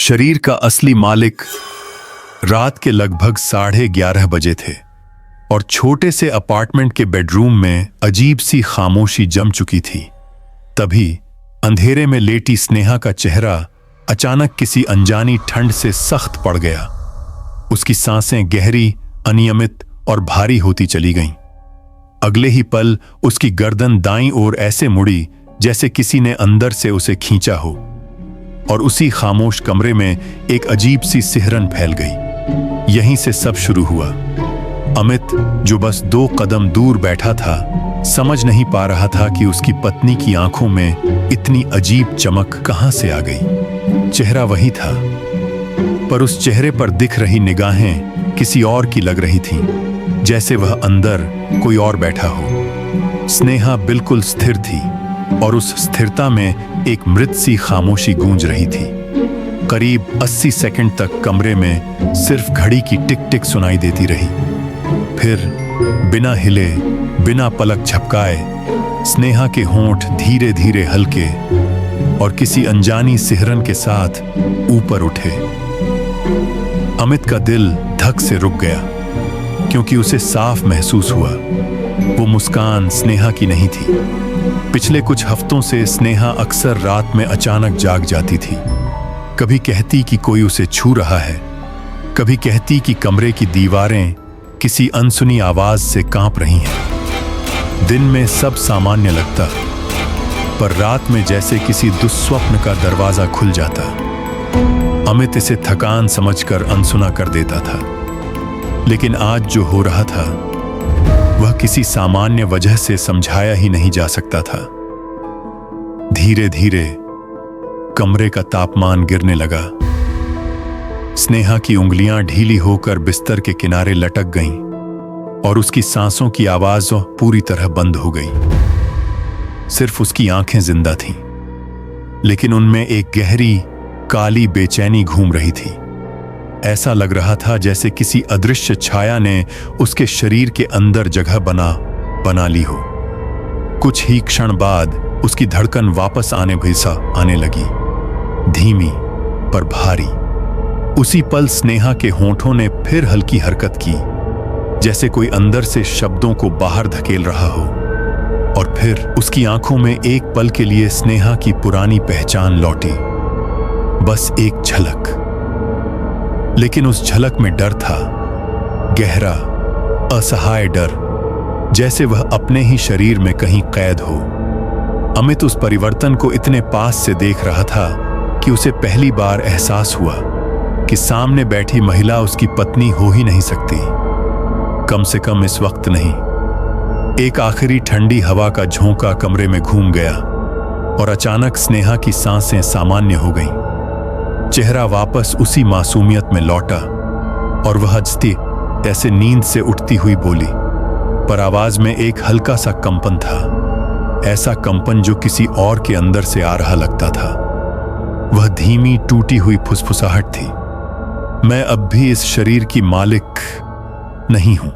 शरीर का असली मालिक रात के लगभग 11:30 बजे थे और छोटे से अपार्टमेंट के बेडरूम में अजीब सी खामोशी जम चुकी थी। तभी अंधेरे में लेटी स्नेहा का चेहरा अचानक किसी अनजानी ठंड से सख्त पड़ गया। उसकी सांसें गहरी, अनियमित और भारी होती चली गईं। अगले ही पल उसकी गर्दन दाईं ओर ऐसे मुड़ी जैसे किसी ने अंदर से उसे खींचा हो, और उसी खामोश कमरे में एक अजीब सी सिहरन फैल गई। यहीं से सब शुरू हुआ। अमित, जो बस 2 कदम दूर बैठा था, समझ नहीं पा रहा था कि उसकी पत्नी की आंखों में इतनी अजीब चमक कहां से आ गई। चेहरा वही था, पर उस चेहरे पर दिख रही निगाहें किसी और की लग रही थीं, जैसे वह अंदर कोई और बैठा हो। स्नेहा बिल्कुल स्थिर थी और उस स्थिरता में एक मृत सी खामोशी गूंज रही थी। करीब 80 सेकंड तक कमरे में सिर्फ घड़ी की टिक टिक सुनाई देती रही। फिर बिना हिले, बिना पलक झपकाए, स्नेहा के होंठ धीरे धीरे हल्के और किसी अनजानी सिहरन के साथ ऊपर उठे। अमित का दिल धक से रुक गया, क्योंकि उसे साफ महसूस हुआ वो मुस्कान स्नेहा की नहीं थी। पिछले कुछ हफ्तों से स्नेहा अक्सर रात में अचानक जाग जाती थी। कभी कहती कि कोई उसे छू रहा है, कभी कहती कि कमरे की दीवारें किसी अनसुनी आवाज से कांप रही हैं। दिन में सब सामान्य लगता, पर रात में जैसे किसी दुस्वप्न का दरवाजा खुल जाता। अमित इसे थकान समझकर अनसुना कर देता था, लेकिन आज जो हो रहा था वह किसी सामान्य वजह से समझाया ही नहीं जा सकता था। धीरे धीरे कमरे का तापमान गिरने लगा। स्नेहा की उंगलियां ढीली होकर बिस्तर के किनारे लटक गईं और उसकी सांसों की आवाज पूरी तरह बंद हो गई। सिर्फ उसकी आंखें जिंदा थीं, लेकिन उनमें एक गहरी काली बेचैनी घूम रही थी। ऐसा लग रहा था जैसे किसी अदृश्य छाया ने उसके शरीर के अंदर जगह बना ली हो। कुछ ही क्षण बाद उसकी धड़कन वापस आने लगी, धीमी पर भारी। उसी पल स्नेहा के होंठों ने फिर हल्की हरकत की, जैसे कोई अंदर से शब्दों को बाहर धकेल रहा हो। और फिर उसकी आंखों में एक पल के लिए स्नेहा की पुरानी पहचान लौटी। बस एक झलक, लेकिन उस झलक में डर था, गहरा, असहाय डर, जैसे वह अपने ही शरीर में कहीं कैद हो। अमित उस परिवर्तन को इतने पास से देख रहा था कि उसे पहली बार एहसास हुआ कि सामने बैठी महिला उसकी पत्नी हो ही नहीं सकती, कम से कम इस वक्त नहीं। एक आखिरी ठंडी हवा का झोंका कमरे में घूम गया और अचानक स्नेहा की सांसें सामान्य हो गईं। चेहरा वापस उसी मासूमियत में लौटा और वह हंसती जैसे नींद से उठती हुई बोली, पर आवाज में एक हल्का सा कंपन था, ऐसा कंपन जो किसी और के अंदर से आ रहा लगता था। वह धीमी टूटी हुई फुसफुसाहट थी, मैं अब भी इस शरीर की मालिक नहीं हूं।